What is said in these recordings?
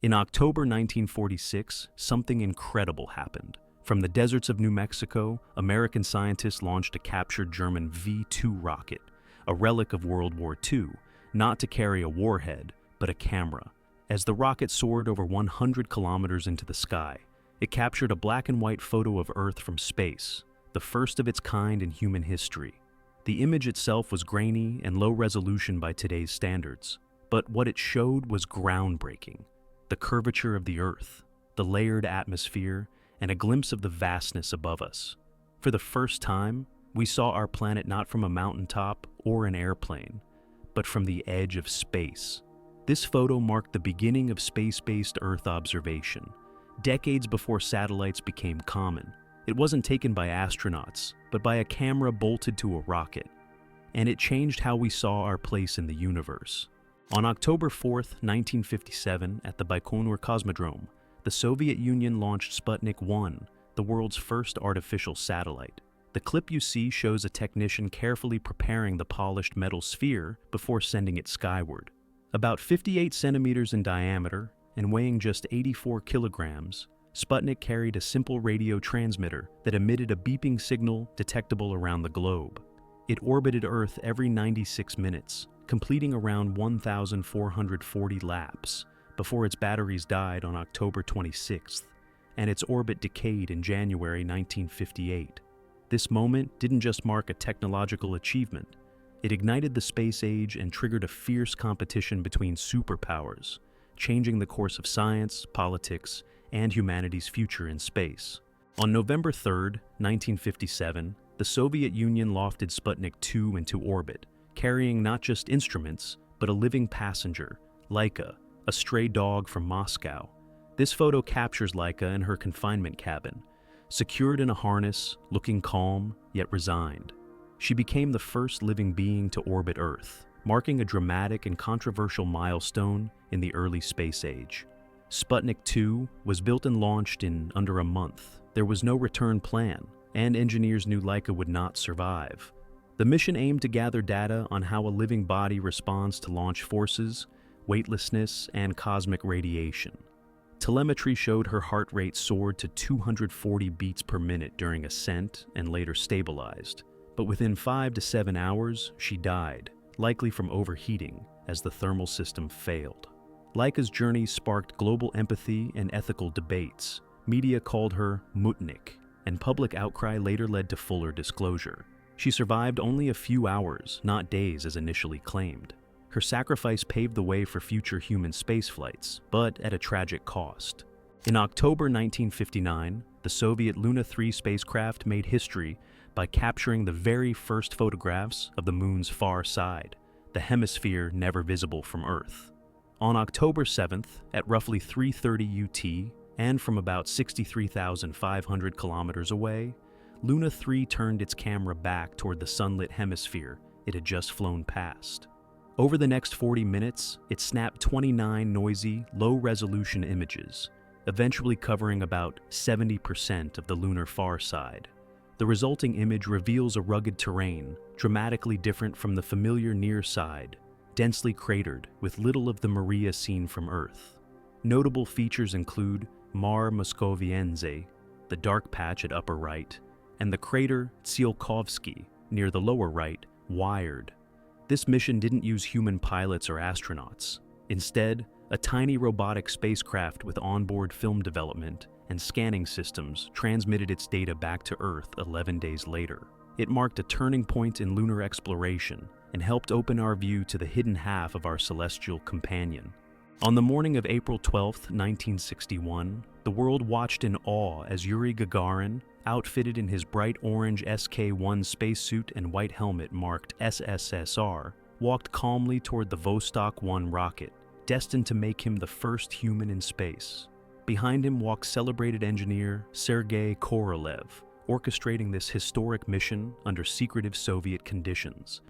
In October 1946, something incredible happened. From the deserts of New Mexico, American scientists launched a captured German V-2 rocket, a relic of World War II, not to carry a warhead, but a camera. As the rocket soared over 100 kilometers into the sky, it captured a black and white photo of Earth from space, the first of its kind in human history. The image itself was grainy and low resolution by today's standards, but what it showed was groundbreaking. The curvature of the Earth, the layered atmosphere, and a glimpse of the vastness above us. For the first time, we saw our planet not from a mountaintop or an airplane, but from the edge of space. This photo marked the beginning of space-based Earth observation, decades before satellites became common. It wasn't taken by astronauts, but by a camera bolted to a rocket. And it changed how we saw our place in the universe. On October 4th, 1957, at the Baikonur Cosmodrome, the Soviet Union launched Sputnik 1, the world's first artificial satellite. The clip you see shows a technician carefully preparing the polished metal sphere before sending it skyward. About 58 centimeters in diameter and weighing just 84 kilograms, Sputnik carried a simple radio transmitter that emitted a beeping signal detectable around the globe. It orbited Earth every 96 minutes, completing around 1,440 laps, before its batteries died on October 26th, and its orbit decayed in January 1958. This moment didn't just mark a technological achievement. It ignited the space age and triggered a fierce competition between superpowers, changing the course of science, politics, and humanity's future in space. On November 3rd, 1957, the Soviet Union lofted Sputnik 2 into orbit, carrying not just instruments, but a living passenger, Laika, a stray dog from Moscow. This photo captures Laika in her confinement cabin, secured in a harness, looking calm, yet resigned. She became the first living being to orbit Earth, marking a dramatic and controversial milestone in the early space age. Sputnik 2 was built and launched in under a month. There was no return plan, and engineers knew Laika would not survive. The mission aimed to gather data on how a living body responds to launch forces, weightlessness, and cosmic radiation. Telemetry showed her heart rate soared to 240 beats per minute during ascent and later stabilized. But within 5 to 7 hours, she died, likely from overheating as the thermal system failed. Laika's journey sparked global empathy and ethical debates. Media called her Mutnik, and public outcry later led to fuller disclosure. She survived only a few hours, not days as initially claimed. Her sacrifice paved the way for future human spaceflights, but at a tragic cost. In October 1959, the Soviet Luna 3 spacecraft made history by capturing the very first photographs of the moon's far side, the hemisphere never visible from Earth. On October 7th, at roughly 3:30 UT, and from about 63,500 kilometers away, Luna 3 turned its camera back toward the sunlit hemisphere it had just flown past. Over the next 40 minutes, it snapped 29 noisy, low-resolution images, eventually covering about 70% of the lunar far side. The resulting image reveals a rugged terrain, dramatically different from the familiar near side, densely cratered, with little of the Maria seen from Earth. Notable features include Mare Moscoviense, the dark patch at upper right, and the crater Tsiolkovsky, near the lower right, wired. This mission didn't use human pilots or astronauts. Instead, a tiny robotic spacecraft with onboard film development and scanning systems transmitted its data back to Earth 11 days later. It marked a turning point in lunar exploration and helped open our view to the hidden half of our celestial companion. On the morning of April 12, 1961, the world watched in awe as Yuri Gagarin, outfitted in his bright orange SK-1 spacesuit and white helmet marked SSSR, walked calmly toward the Vostok 1 rocket, destined to make him the first human in space. Behind him walked celebrated engineer Sergei Korolev, orchestrating this historic mission under secretive Soviet conditions.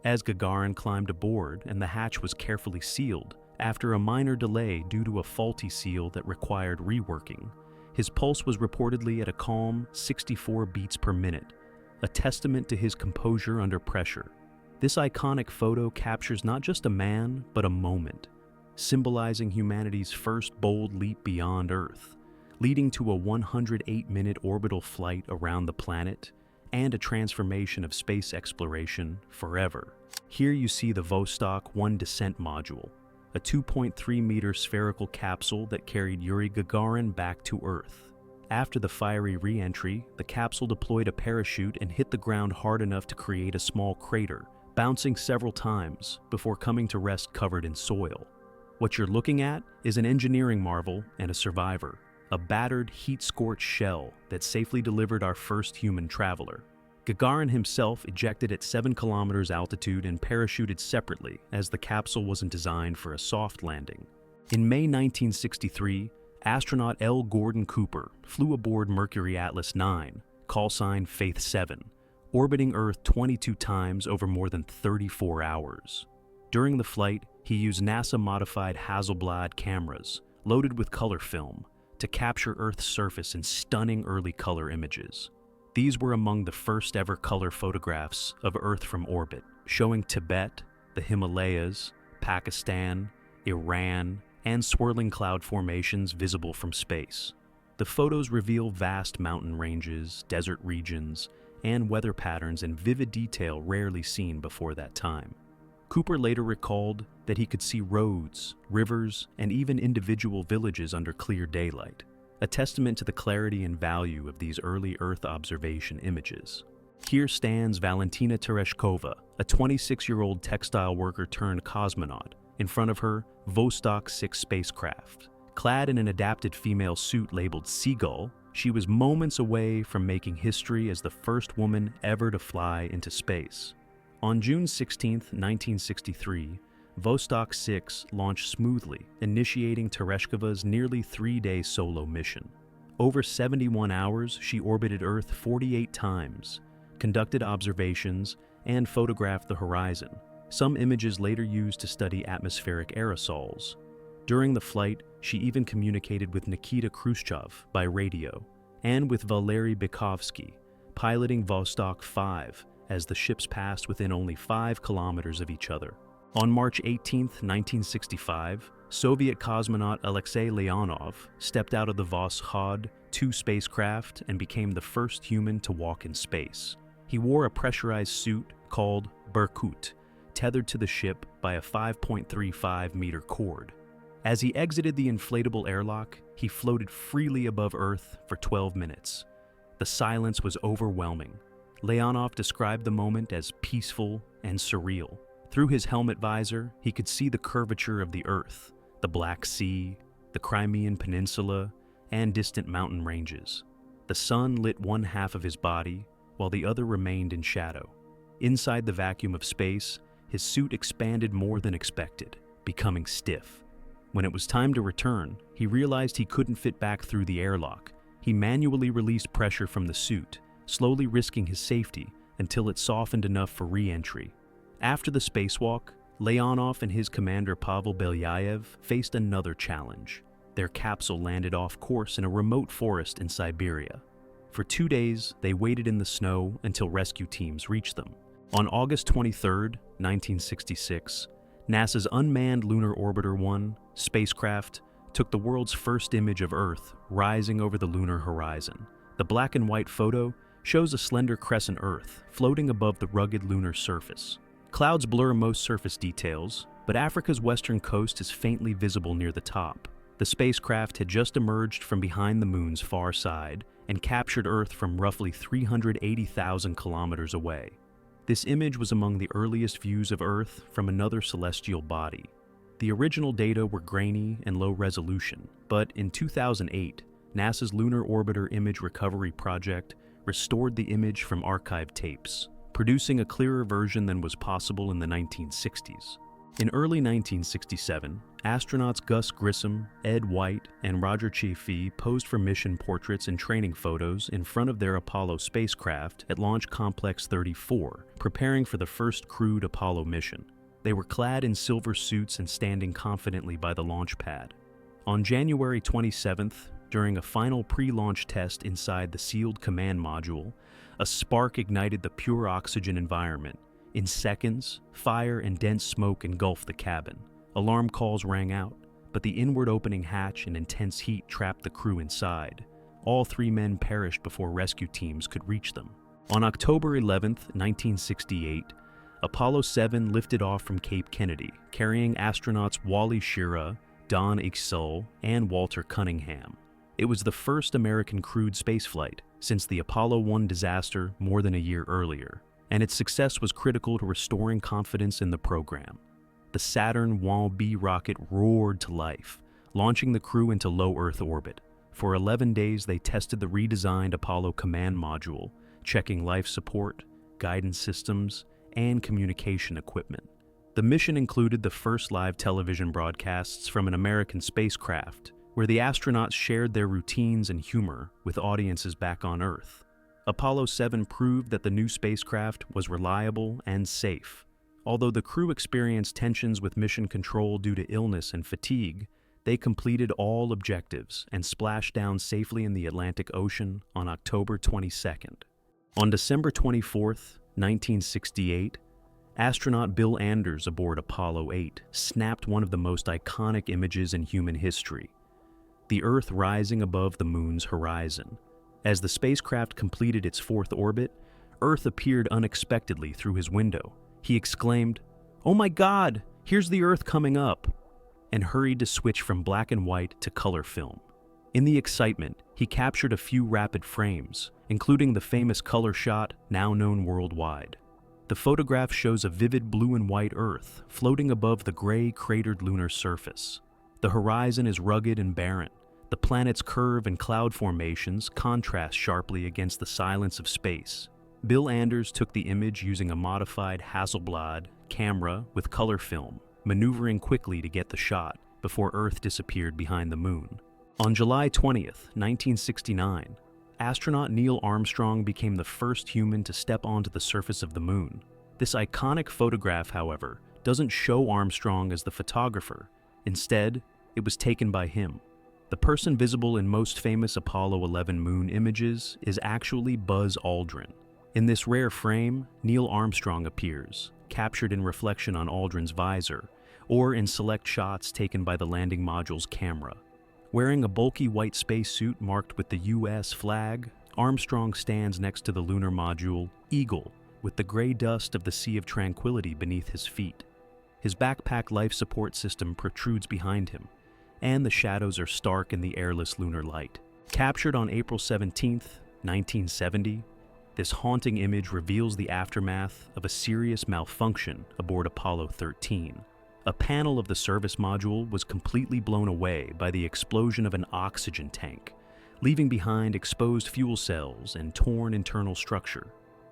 As Gagarin climbed aboard and the hatch was carefully sealed, after a minor delay due to a faulty seal that required reworking, his pulse was reportedly at a calm 64 beats per minute, a testament to his composure under pressure. This iconic photo captures not just a man, but a moment. symbolizing humanity's first bold leap beyond Earth, leading to a 108-minute orbital flight around the planet and a transformation of space exploration forever. Here you see the Vostok 1 descent module, a 2.3-meter spherical capsule that carried Yuri Gagarin back to Earth. After the fiery re-entry, the capsule deployed a parachute and hit the ground hard enough to create a small crater, bouncing several times before coming to rest covered in soil. What you're looking at is an engineering marvel and a survivor, a battered, heat-scorched shell that safely delivered our first human traveler. Gagarin himself ejected at 7 kilometers altitude and parachuted separately, as the capsule wasn't designed for a soft landing. In May 1963, astronaut L. Gordon Cooper flew aboard Mercury Atlas 9, callsign Faith 7, orbiting Earth 22 times over more than 34 hours. During the flight, he used NASA-modified Hasselblad cameras, loaded with color film, to capture Earth's surface in stunning early color images. These were among the first ever color photographs of Earth from orbit, showing Tibet, the Himalayas, Pakistan, Iran, and swirling cloud formations visible from space. The photos reveal vast mountain ranges, desert regions, and weather patterns in vivid detail rarely seen before that time. Cooper later recalled that he could see roads, rivers, and even individual villages under clear daylight, a testament to the clarity and value of these early Earth observation images. Here stands Valentina Tereshkova, a 26-year-old textile worker turned cosmonaut, in front of her Vostok 6 spacecraft. Clad in an adapted female suit labeled Seagull, she was moments away from making history as the first woman ever to fly into space. On June 16, 1963, Vostok 6 launched smoothly, initiating Tereshkova's nearly 3-day solo mission. Over 71 hours, she orbited Earth 48 times, conducted observations, and photographed the horizon, some images later used to study atmospheric aerosols. During the flight, she even communicated with Nikita Khrushchev by radio, and with Valery Bykovsky, piloting Vostok 5 as the ships passed within only 5 kilometers of each other. On March 18, 1965, Soviet cosmonaut Alexei Leonov stepped out of the Voskhod 2 spacecraft and became the first human to walk in space. He wore a pressurized suit called Berkut, tethered to the ship by a 5.35-meter cord. As he exited the inflatable airlock, he floated freely above Earth for 12 minutes. The silence was overwhelming. Leonov described the moment as peaceful and surreal. Through his helmet visor, he could see the curvature of the Earth, the Black Sea, the Crimean Peninsula, and distant mountain ranges. The sun lit one half of his body, while the other remained in shadow. Inside the vacuum of space, his suit expanded more than expected, becoming stiff. When it was time to return, he realized he couldn't fit back through the airlock. He manually released pressure from the suit, slowly risking his safety until it softened enough for re-entry. After the spacewalk, Leonov and his commander Pavel Belyayev faced another challenge. Their capsule landed off course in a remote forest in Siberia. For 2 days, they waited in the snow until rescue teams reached them. On August 23, 1966, NASA's unmanned Lunar Orbiter 1 spacecraft took the world's first image of Earth rising over the lunar horizon. The black and white photo shows a slender crescent Earth floating above the rugged lunar surface. Clouds blur most surface details, but Africa's western coast is faintly visible near the top. The spacecraft had just emerged from behind the moon's far side and captured Earth from roughly 380,000 kilometers away. This image was among the earliest views of Earth from another celestial body. The original data were grainy and low resolution, but in 2008, NASA's Lunar Orbiter Image Recovery Project restored the image from archived tapes, producing a clearer version than was possible in the 1960s. In early 1967, astronauts Gus Grissom, Ed White, and Roger Chaffee posed for mission portraits and training photos in front of their Apollo spacecraft at Launch Complex 34, preparing for the first crewed Apollo mission. They were clad in silver suits and standing confidently by the launch pad. On January 27th, during a final pre-launch test inside the sealed command module, a spark ignited the pure oxygen environment. In seconds, fire and dense smoke engulfed the cabin. Alarm calls rang out, but the inward opening hatch and intense heat trapped the crew inside. All 3 men perished before rescue teams could reach them. On October 11, 1968, Apollo 7 lifted off from Cape Kennedy, carrying astronauts Wally Schirra, Don Eichel, and Walter Cunningham. It was the first American crewed spaceflight since the Apollo 1 disaster more than a year earlier, and its success was critical to restoring confidence in the program. The Saturn IB rocket roared to life, launching the crew into low Earth orbit. For 11 days, they tested the redesigned Apollo command module, checking life support, guidance systems, and communication equipment. The mission included the first live television broadcasts from an American spacecraft, where the astronauts shared their routines and humor with audiences back on Earth. Apollo 7 proved that the new spacecraft was reliable and safe. Although the crew experienced tensions with mission control due to illness and fatigue, they completed all objectives and splashed down safely in the Atlantic Ocean on October 22nd. On December 24, 1968, astronaut Bill Anders aboard Apollo 8 snapped one of the most iconic images in human history: the Earth rising above the Moon's horizon. As the spacecraft completed its 4th orbit, Earth appeared unexpectedly through his window. He exclaimed, "Oh my God, here's the Earth coming up," and hurried to switch from black and white to color film. In the excitement, he captured a few rapid frames, including the famous color shot now known worldwide. The photograph shows a vivid blue and white Earth floating above the gray, cratered lunar surface. The horizon is rugged and barren. The planet's curve and cloud formations contrast sharply against the silence of space. Bill Anders took the image using a modified Hasselblad camera with color film, maneuvering quickly to get the shot before Earth disappeared behind the Moon. On July 20th, 1969, astronaut Neil Armstrong became the first human to step onto the surface of the Moon. This iconic photograph, however, doesn't show Armstrong as the photographer. Instead, it was taken by him. The person visible in most famous Apollo 11 moon images is actually Buzz Aldrin. In this rare frame, Neil Armstrong appears, captured in reflection on Aldrin's visor, or in select shots taken by the landing module's camera. Wearing a bulky white spacesuit marked with the U.S. flag, Armstrong stands next to the lunar module Eagle, with the gray dust of the Sea of Tranquility beneath his feet. His backpack life support system protrudes behind him, and the shadows are stark in the airless lunar light. Captured on April 17, 1970, this haunting image reveals the aftermath of a serious malfunction aboard Apollo 13. A panel of the service module was completely blown away by the explosion of an oxygen tank, leaving behind exposed fuel cells and torn internal structure.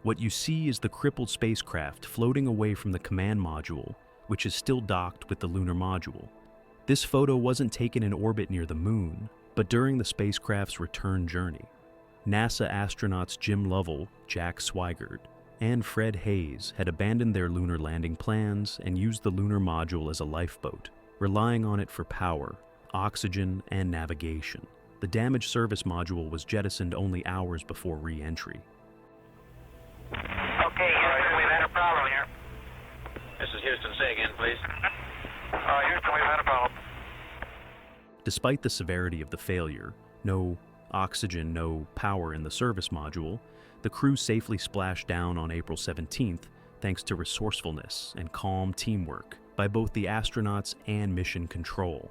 What you see is the crippled spacecraft floating away from the command module, which is still docked with the lunar module. This photo wasn't taken in orbit near the Moon, but during the spacecraft's return journey. NASA astronauts Jim Lovell, Jack Swigert, and Fred Hayes had abandoned their lunar landing plans and used the lunar module as a lifeboat, relying on it for power, oxygen, and navigation. The damaged service module was jettisoned only hours before re-entry. Okay, Houston, we've had a problem here. This is Houston. Say again, please. Houston, we've had a problem. Despite the severity of the failure, no oxygen, no power in the service module, the crew safely splashed down on April 17th thanks to resourcefulness and calm teamwork by both the astronauts and mission control.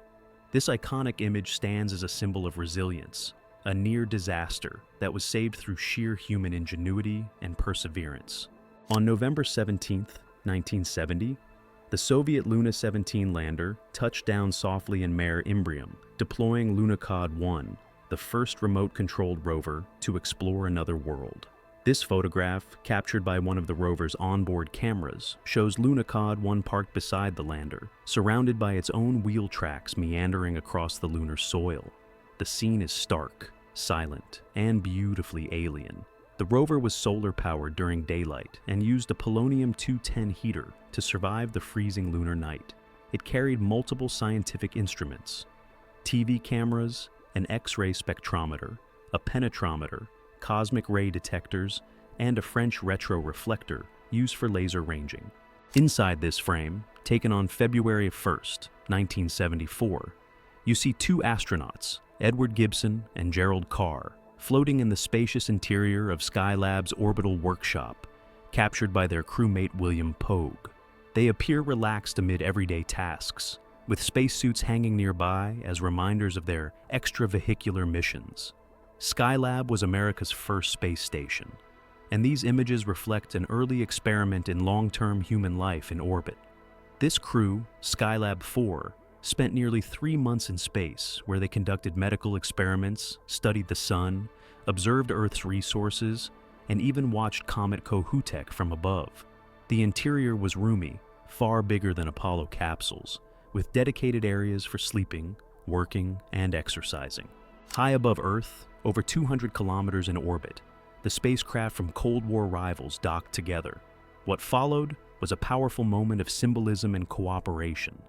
This iconic image stands as a symbol of resilience, a near disaster that was saved through sheer human ingenuity and perseverance. On November 17th, 1970, the Soviet Luna 17 lander touched down softly in Mare Imbrium, deploying Lunokhod-1, the first remote-controlled rover to explore another world. This photograph, captured by one of the rover's onboard cameras, shows Lunokhod-1 parked beside the lander, surrounded by its own wheel tracks meandering across the lunar soil. The scene is stark, silent, and beautifully alien. The rover was solar-powered during daylight and used a polonium-210 heater to survive the freezing lunar night. It carried multiple scientific instruments: TV cameras, an X-ray spectrometer, a penetrometer, cosmic ray detectors, and a French retroreflector used for laser ranging. Inside this frame, taken on February 1st, 1974, you see two astronauts, Edward Gibson and Gerald Carr, floating in the spacious interior of Skylab's orbital workshop, captured by their crewmate William Pogue. They appear relaxed amid everyday tasks, with spacesuits hanging nearby as reminders of their extravehicular missions. Skylab was America's first space station, and these images reflect an early experiment in long-term human life in orbit. This crew, Skylab 4, spent nearly 3 months in space, where they conducted medical experiments, studied the sun, observed Earth's resources, and even watched Comet Kohutek from above. The interior was roomy, far bigger than Apollo capsules, with dedicated areas for sleeping, working, and exercising. High above Earth, over 200 kilometers in orbit, the spacecraft from Cold War rivals docked together. What followed was a powerful moment of symbolism and cooperation.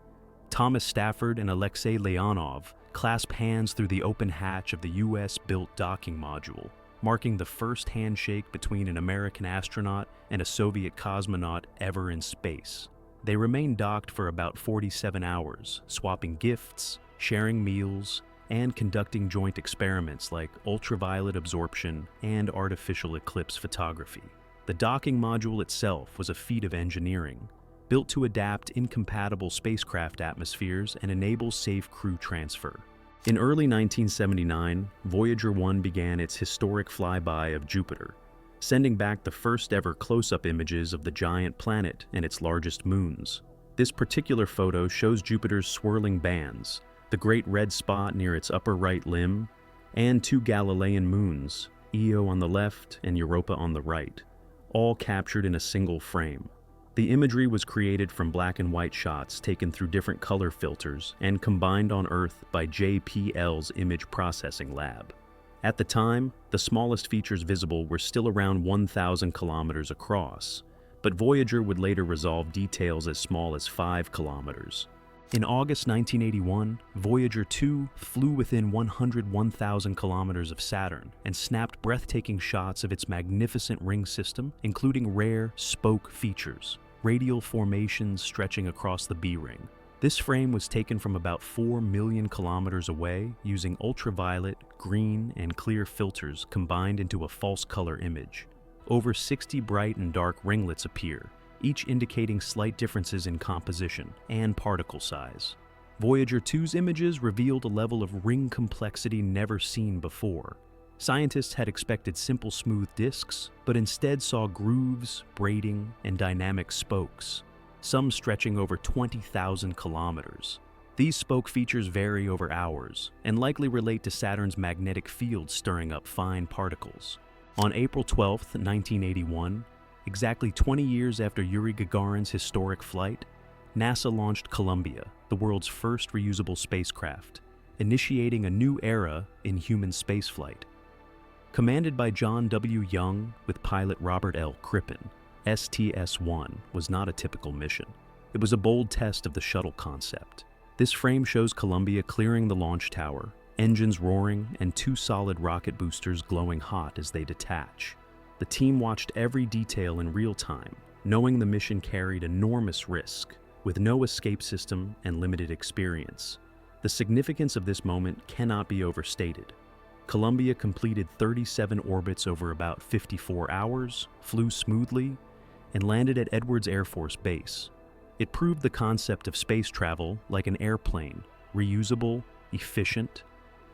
Thomas Stafford and Alexei Leonov clasped hands through the open hatch of the US-built docking module, marking the first handshake between an American astronaut and a Soviet cosmonaut ever in space. They remained docked for about 47 hours, swapping gifts, sharing meals, and conducting joint experiments like ultraviolet absorption and artificial eclipse photography. The docking module itself was a feat of engineering, built to adapt incompatible spacecraft atmospheres and enable safe crew transfer. In early 1979, Voyager 1 began its historic flyby of Jupiter, sending back the first ever close-up images of the giant planet and its largest moons. This particular photo shows Jupiter's swirling bands, the great red spot near its upper right limb, and two Galilean moons, Io on the left and Europa on the right, all captured in a single frame. The imagery was created from black and white shots taken through different color filters and combined on Earth by JPL's image processing lab. At the time, the smallest features visible were still around 1,000 kilometers across, but Voyager would later resolve details as small as 5 kilometers. In August 1981, Voyager 2 flew within 101,000 kilometers of Saturn and snapped breathtaking shots of its magnificent ring system, including rare spoke features, radial formations stretching across the B-ring. This frame was taken from about 4 million kilometers away using ultraviolet, green, and clear filters combined into a false color image. Over 60 bright and dark ringlets appear, each indicating slight differences in composition and particle size. Voyager 2's images revealed a level of ring complexity never seen before. Scientists had expected simple smooth disks, but instead saw grooves, braiding, and dynamic spokes, some stretching over 20,000 kilometers. These spoke features vary over hours and likely relate to Saturn's magnetic field stirring up fine particles. On April 12, 1981, exactly 20 years after Yuri Gagarin's historic flight, NASA launched Columbia, the world's first reusable spacecraft, initiating a new era in human spaceflight. Commanded by John W. Young with pilot Robert L. Crippen, STS-1 was not a typical mission. It was a bold test of the shuttle concept. This frame shows Columbia clearing the launch tower, engines roaring, and 2 solid rocket boosters glowing hot as they detach. The team watched every detail in real time, knowing the mission carried enormous risk, with no escape system and limited experience. The significance of this moment cannot be overstated. Columbia completed 37 orbits over about 54 hours, flew smoothly, and landed at Edwards Air Force Base. It proved the concept of space travel like an airplane, reusable, efficient,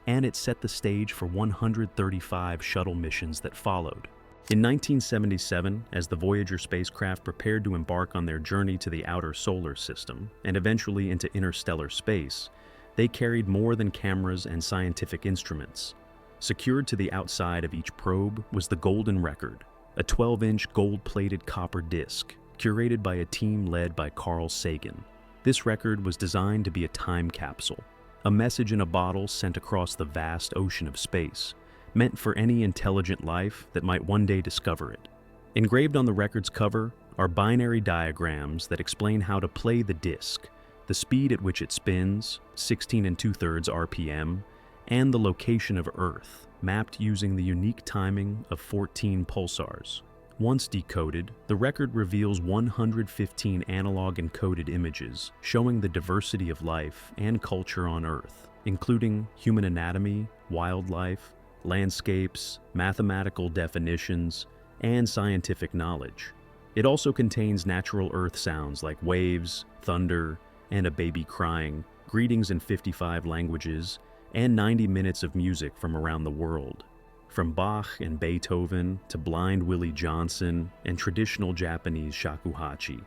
and it set the stage for 135 shuttle missions that followed. In 1977, as the Voyager spacecraft prepared to embark on their journey to the outer solar system and eventually into interstellar space, they carried more than cameras and scientific instruments. Secured to the outside of each probe was the Golden Record, a 12-inch gold-plated copper disc, curated by a team led by Carl Sagan. This record was designed to be a time capsule, a message in a bottle sent across the vast ocean of space, meant for any intelligent life that might one day discover it. Engraved on the record's cover are binary diagrams that explain how to play the disc, the speed at which it spins, 16 2/3 RPM, and the location of Earth, mapped using the unique timing of 14 pulsars. Once decoded, the record reveals 115 analog encoded images showing the diversity of life and culture on Earth, including human anatomy, wildlife, landscapes, mathematical definitions, and scientific knowledge. It also contains natural Earth sounds like waves, thunder, and a baby crying, greetings in 55 languages, and 90 minutes of music from around the world. From Bach and Beethoven to Blind Willie Johnson and traditional Japanese shakuhachi,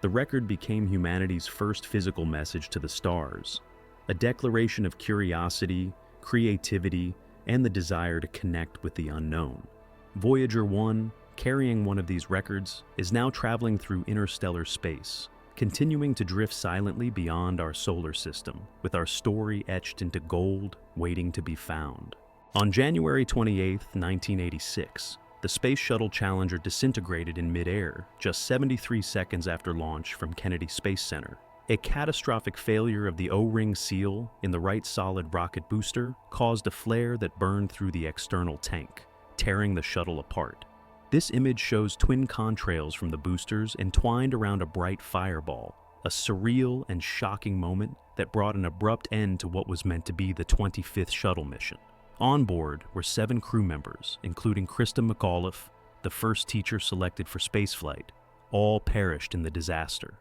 the record became humanity's first physical message to the stars, a declaration of curiosity, creativity, and the desire to connect with the unknown. Voyager 1, carrying one of these records, is now traveling through interstellar space, continuing to drift silently beyond our solar system, with our story etched into gold, waiting to be found. On January 28, 1986, the Space Shuttle Challenger disintegrated in mid-air just 73 seconds after launch from Kennedy Space Center. A catastrophic failure of the O-ring seal in the right solid rocket booster caused a flare that burned through the external tank, tearing the shuttle apart. This image shows twin contrails from the boosters entwined around a bright fireball, a surreal and shocking moment that brought an abrupt end to what was meant to be the 25th shuttle mission. On board were 7 crew members, including Krista McAuliffe, the first teacher selected for spaceflight. All perished in the disaster.